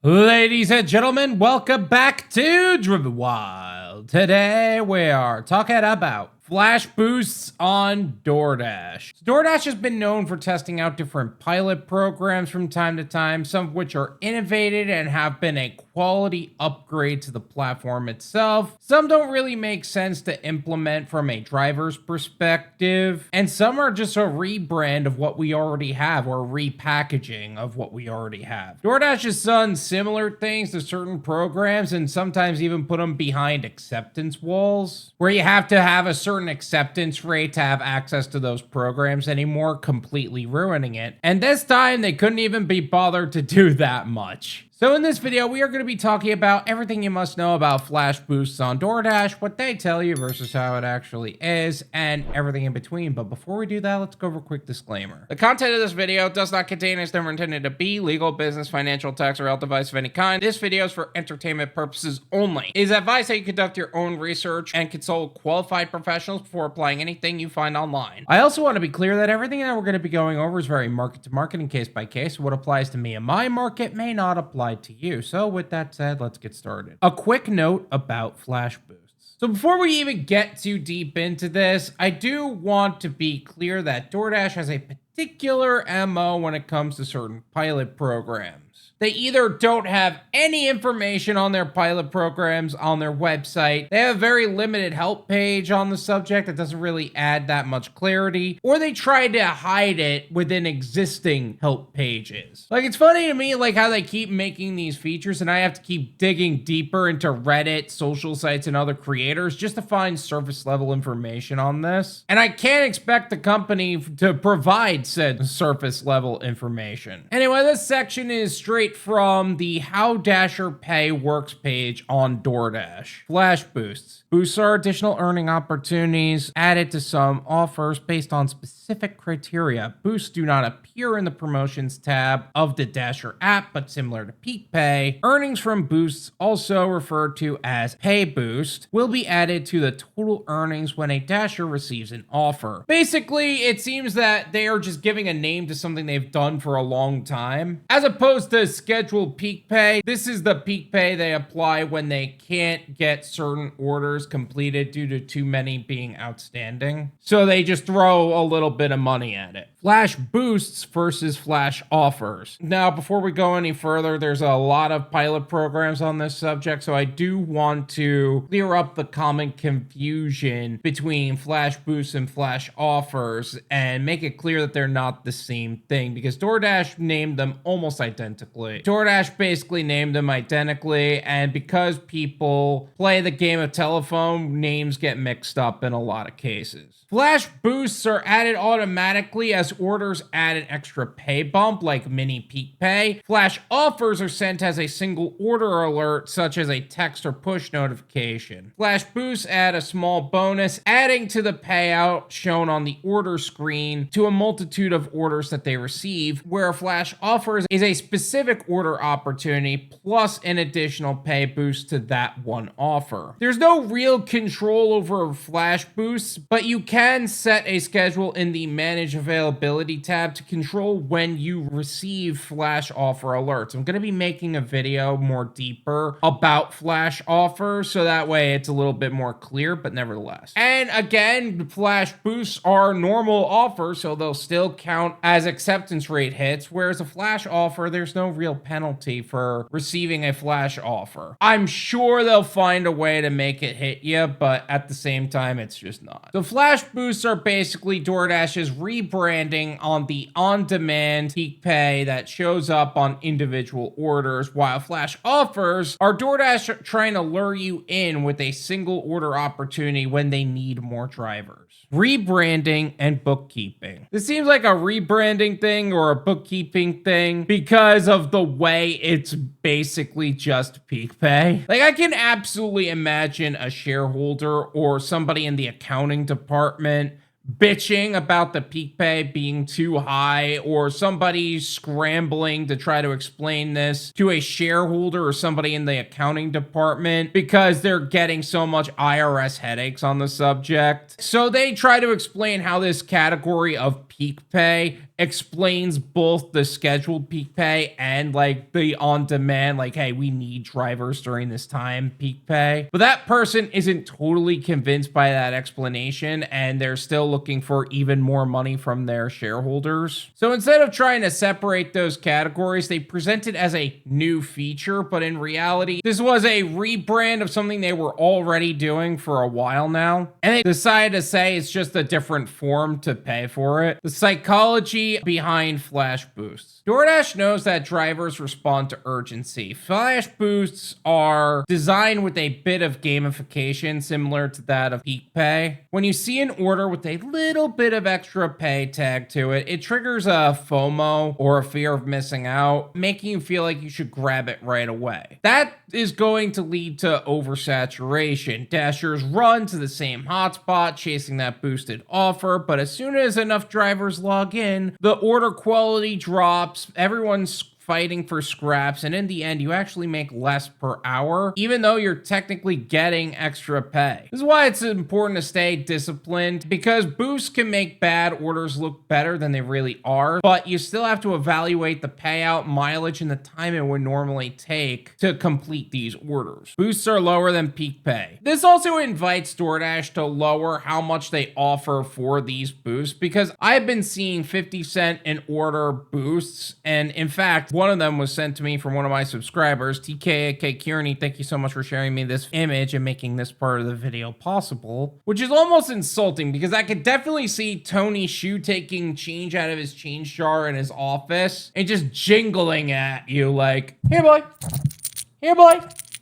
Ladies and gentlemen, welcome back to Driven Wyld. Today we are talking about flash boosts on Doordash. Doordash has been known for testing out different pilot programs from time to time, some of which are innovative and have been a quality upgrade to the platform itself. Some don't really make sense to implement from a driver's perspective, and some are just a rebrand of what we already have or repackaging of what we already have. Doordash has done similar things to certain programs and sometimes even put them behind acceptance walls, where you have to have a certain acceptance rate to have access to those programs anymore, completely ruining it. And this time they couldn't even be bothered to do that much. So in this video, we are going to be talking about everything you must know about flash boosts on Doordash, what they tell you versus how it actually is, and everything in between. But before we do that, let's go over a quick disclaimer. The content of this video does not contain, is never intended to be, legal, business, financial, tax, or health advice of any kind. This video is for entertainment purposes only. It is advised that you conduct your own research and consult qualified professionals before applying anything you find online. I also want to be clear that everything that we're going to be going over is very market to market and case by case. What applies to me and my market may not apply to you. So with that said, let's get started. A quick note about flash boosts. So before we even get too deep into this, I do want to be clear that Doordash has a particular MO when it comes to certain pilot programs. They either don't have any information on their pilot programs on their website, they have a very limited help page on the subject that doesn't really add that much clarity, or they try to hide it within existing help pages. Like, it's funny to me, like, how they keep making these features and I have to keep digging deeper into Reddit, social sites, and other creators just to find surface level information on this. And I can't expect the company to provide said surface level information. Anyway, this section is straight from the How Dasher Pay Works page on Doordash. Flash boosts. Boosts are additional earning opportunities added to some offers based on specific criteria. Boosts do not appear in the promotions tab of the Dasher app, but similar to Peak Pay, earnings from boosts, also referred to as Pay Boost, will be added to the total earnings when a Dasher receives an offer. Basically, it seems that they are just giving a name to something they've done for a long time, as opposed to scheduled peak pay. This is the peak pay they apply when they can't get certain orders completed due to too many being outstanding. So they just throw a little bit of money at it. Flash boosts versus flash offers. Now, before we go any further, there's a lot of pilot programs on this subject, so I do want to clear up the common confusion between flash boosts and flash offers and make it clear that they're not the same thing, because Doordash named them almost identically. Doordash basically named them identically, and because people play the game of telephone, names get mixed up in a lot of cases. Flash boosts are added automatically as orders add an extra pay bump like mini peak pay. Flash offers are sent as a single order alert, such as a text or push notification. Flash boosts add a small bonus, adding to the payout shown on the order screen to a multitude of orders that they receive, where flash offers is a specific order opportunity plus an additional pay boost to that one offer. There's no real control over flash boosts, but you can set a schedule in the Manage Availability tab to control when you receive flash offer alerts. I'm going to be making a video more deeper about flash offers, so that way it's a little bit more clear, but nevertheless. And again, flash boosts are normal offers, so they'll still count as acceptance rate hits, whereas a flash offer, there's no real penalty for receiving a flash offer. I'm sure they'll find a way to make it hit you, but at the same time, it's just not. So flash boosts are basically Doordash's rebranding on the on-demand peak pay that shows up on individual orders, while flash offers are Doordash trying to lure you in with a single order opportunity when they need more drivers. Rebranding and bookkeeping. This seems like a rebranding thing or a bookkeeping thing because of the way it's basically just peak pay. Like, I can absolutely imagine a shareholder or somebody in the accounting department bitching about the peak pay being too high, or somebody scrambling to try to explain this to a shareholder or somebody in the accounting department because they're getting so much IRS headaches on the subject. So they try to explain how this category of peak pay explains both the scheduled peak pay and like the on-demand, like, hey, we need drivers during this time peak pay. But that person isn't totally convinced by that explanation, and they're still looking for even more money from their shareholders. So instead of trying to separate those categories, they present it as a new feature, but in reality, this was a rebrand of something they were already doing for a while now, and they decided to say it's just a different form to pay for it. The psychology behind flash boosts. DoorDash knows that drivers respond to urgency. Flash boosts are designed with a bit of gamification similar to that of peak pay. When you see an order with a little bit of extra pay tag to it, it triggers a FOMO or a fear of missing out, making you feel like you should grab it right away. That is going to lead to oversaturation. Dashers run to the same hotspot chasing that boosted offer, but as soon as enough drivers log in, the order quality drops, everyone's fighting for scraps, and in the end, you actually make less per hour, even though you're technically getting extra pay. This is why it's important to stay disciplined, because boosts can make bad orders look better than they really are, but you still have to evaluate the payout, mileage, and the time it would normally take to complete these orders. Boosts are lower than peak pay. This also invites DoorDash to lower how much they offer for these boosts, because I've been seeing 50-cent an order boosts, and in fact, one of them was sent to me from one of my subscribers, TKAK Kearney. Thank you so much for sharing me this image and making this part of the video possible, which is almost insulting because I could definitely see Tony Shu taking change out of his change jar in his office and just jingling at you like, here boy,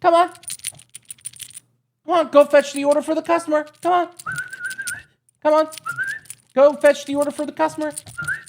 come on, go fetch the order for the customer, come on, go fetch the order for the customer.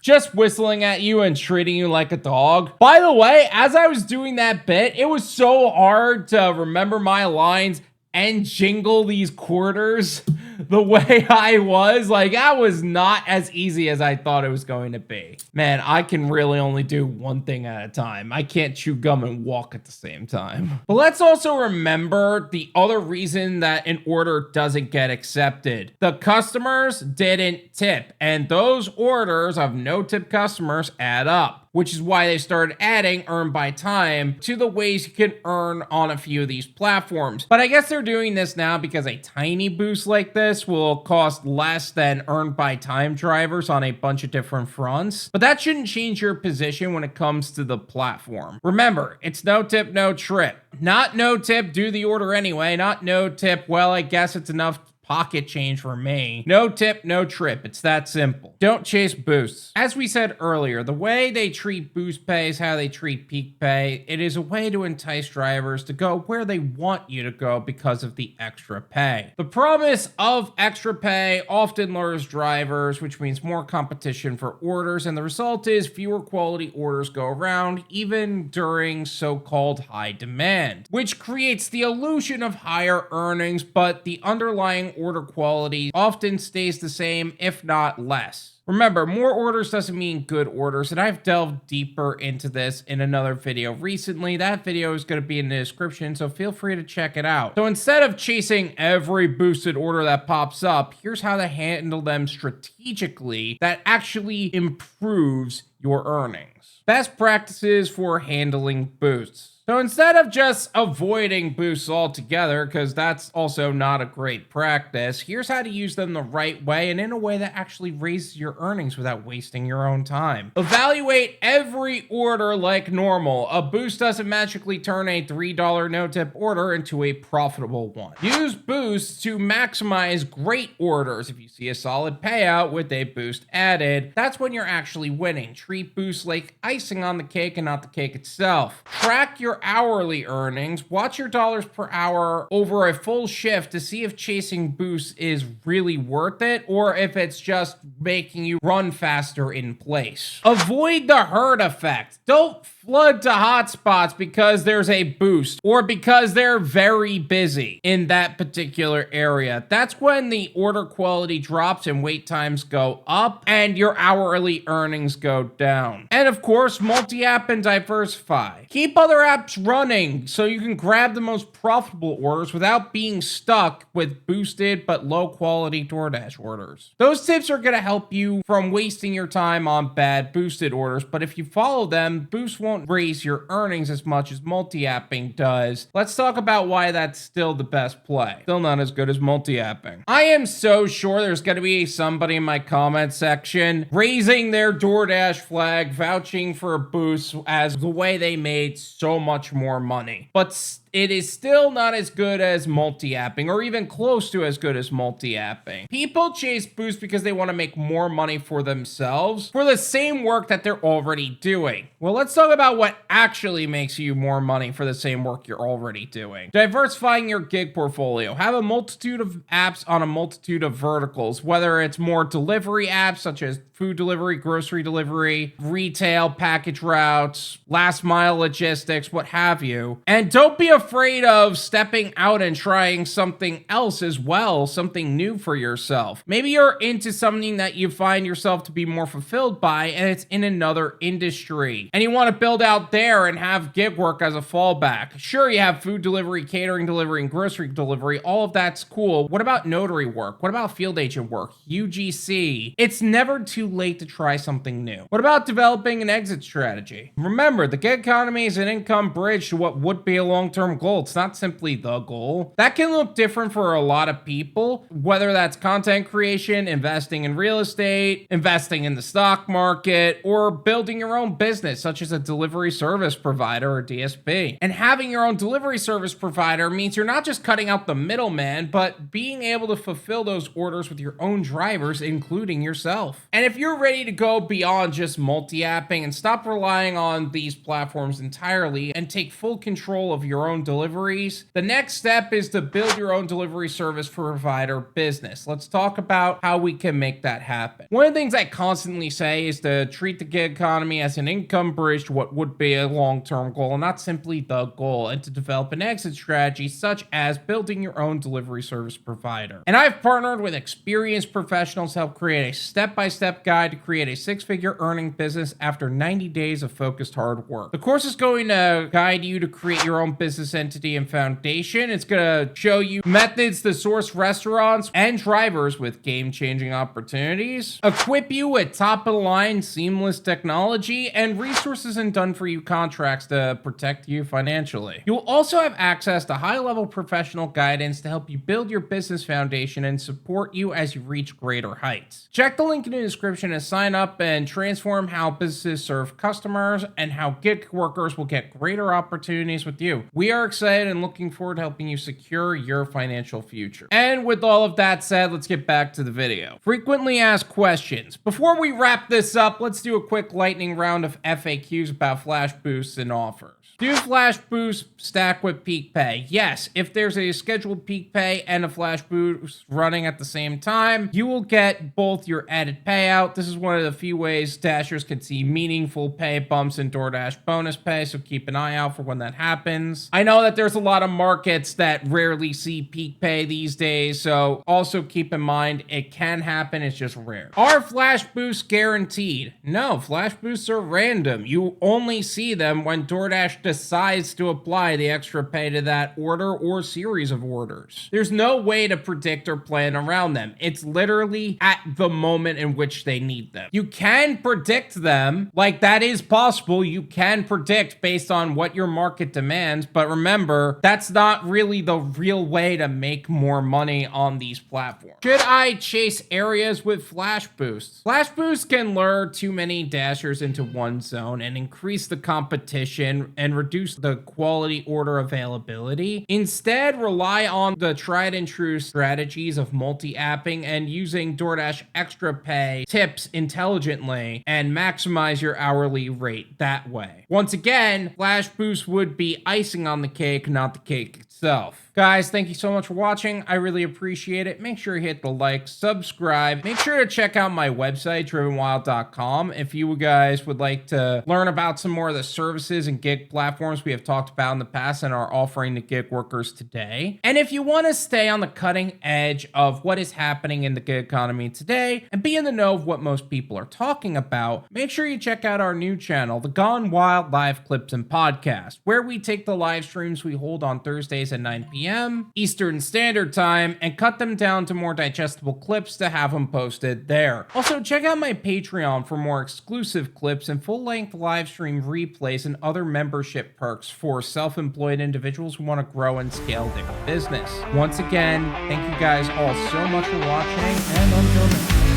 Just whistling at you and treating you like a dog. By the way, as I was doing that bit, it was so hard to remember my lines and jingle these quarters the way I was. Like, that was not as easy as I thought it was going to be. Man, I can really only do one thing at a time. I can't chew gum and walk at the same time. But let's also remember the other reason that an order doesn't get accepted. The customers didn't tip, and those orders of no-tip customers add up, which is why they started adding earn by time to the ways you can earn on a few of these platforms. But I guess they're doing this now because a tiny boost like this will cost less than earned by time drivers on a bunch of different fronts. But that shouldn't change your position when it comes to the platform. Remember, it's no tip, no trip. Not no tip, do the order anyway. Not no tip, well, I guess it's enough pocket change for me. No tip, no trip. It's that simple. Don't chase boosts. As we said earlier, the way they treat boost pay is how they treat peak pay. It is a way to entice drivers to go where they want you to go because of the extra pay. The promise of extra pay often lures drivers, which means more competition for orders, and the result is fewer quality orders go around, even during so-called high demand, which creates the illusion of higher earnings, but the underlying order quality often stays the same, if not less. Remember, more orders doesn't mean good orders, and I've delved deeper into this in another video recently. That video is going to be in the description, so feel free to check it out. So instead of chasing every boosted order that pops up, here's how to handle them strategically that actually improves your earnings. Best practices for handling boosts. So instead of just avoiding boosts altogether, because that's also not a great practice, here's how to use them the right way and in a way that actually raises your earnings without wasting your own time. Evaluate every order like normal. A boost doesn't magically turn a $3 no-tip order into a profitable one. Use boosts to maximize great orders. If you see a solid payout with a boost added, that's when you're actually winning. Treat boosts like icing on the cake and not the cake itself. Track your hourly earnings. Watch your dollars per hour over a full shift to see if chasing boosts is really worth it or if it's just making you run faster in place. Avoid the herd effect. Don't flood to hotspots because there's a boost or because they're very busy in that particular area. That's when the order quality drops and wait times go up and your hourly earnings go down. And of course, multi-app and diversify. Keep other apps running so you can grab the most profitable orders without being stuck with boosted but low quality DoorDash orders. Those tips are going to help you you from wasting your time on bad boosted orders, but if you follow them, boost won't raise your earnings as much as multi-apping does. Let's talk about why that's still the best play. Still not as good as multi-apping. I am so sure there's going to be somebody in my comment section raising their Doordash flag, vouching for a boost as the way they made so much more money. But it is still not as good as multi-apping, or even close to as good as multi-apping. People chase boost because they want to make more money for themselves for the same work that they're already doing. Well, let's talk about what actually makes you more money for the same work you're already doing. Diversifying your gig portfolio. Have a multitude of apps on a multitude of verticals, whether it's more delivery apps such as food delivery, grocery delivery, retail, package routes, last mile logistics, what have you. And don't be afraid of stepping out and trying something else as well, something new for yourself. Maybe you're into something that you find yourself to be more fulfilled by, and it's in another industry, and you want to build out there and have gig work as a fallback. Sure, you have food delivery, catering delivery, and grocery delivery. All of that's cool. What about notary work? What about field agent work? UGC? It's never too late to try something new. What about developing an exit strategy? Remember, the gig economy is an income bridge to what would be a long-term goal. It's not simply the goal. That can look different for a lot of people, whether that's content creation, investing in real estate, investing in the stock market, or building your own business, such as a delivery service provider or DSP. And having your own delivery service provider means you're not just cutting out the middleman, but being able to fulfill those orders with your own drivers, including yourself. And if you're ready to go beyond just multi-apping and stop relying on these platforms entirely and take full control of your own deliveries, the next step is to build your own delivery service provider business. Let's talk about how we can make that happen. One of the things I constantly say is to treat the gig economy as an income bridge to what would be a long-term goal, and not simply the goal, and to develop an exit strategy such as building your own delivery service provider. And I've partnered with experienced professionals to help create a step-by-step guide to create a six-figure earning business after 90 days of focused hard work. The course is going to guide you to create your own business entity and foundation. It's going to show you methods to source restaurants and drivers with game-changing opportunities, equip you with top-of-the-line seamless technology, and resources and done-for-you contracts to protect you financially. You'll also have access to high-level professional guidance to help you build your business foundation and support you as you reach greater heights. Check the link in the description to sign up and transform how businesses serve customers and how gig workers will get greater opportunities with you. We are excited and looking forward to helping you secure your financial future. And with all of that said, let's get back to the video. Frequently asked questions. Before we wrap this up, let's do a quick lightning round of FAQs about flash boosts and offers. Do flash boosts stack with peak pay? Yes, if there's a scheduled peak pay and a flash boost running at the same time, you will get both your added payout. This is one of the few ways Dashers can see meaningful pay bumps in Doordash bonus pay, so keep an eye out for when that happens. I know that there's a lot of markets that rarely see peak pay these days, so also keep in mind it can happen, it's just rare. Are flash boosts guaranteed? No, flash boosts are random. You only see them when Doordash decides to apply the extra pay to that order or series of orders. There's no way to predict or plan around them. It's literally at the moment in which they need them. You can predict them, like that is possible. You can predict based on what your market demands, but remember, that's not really the real way to make more money on these platforms. Should I chase areas with flash boosts? Flash boosts can lure too many dashers into one zone and increase the competition and reduce the quality order availability. Instead, rely on the tried and true strategies of multi-apping and using Doordash extra pay tips intelligently and maximize your hourly rate that way. Once again, flash boost would be icing on the cake, not the cake itself. Guys, thank you so much for watching. I really appreciate it. Make sure you hit the like, subscribe. Make sure to check out my website, drivenwyld.com, if you guys would like to learn about some more of the services and gig platforms we have talked about in the past and are offering to gig workers today. And if you want to stay on the cutting edge of what is happening in the gig economy today and be in the know of what most people are talking about, make sure you check out our new channel, the Gone Wild Live Clips and Podcast, where we take the live streams we hold on Thursdays at 9 p.m. Eastern Standard Time and cut them down to more digestible clips to have them posted there. Also, check out my Patreon for more exclusive clips and full-length live stream replays and other membership perks for self-employed individuals who want to grow and scale their business. Once again, thank you guys all so much for watching, and until next time.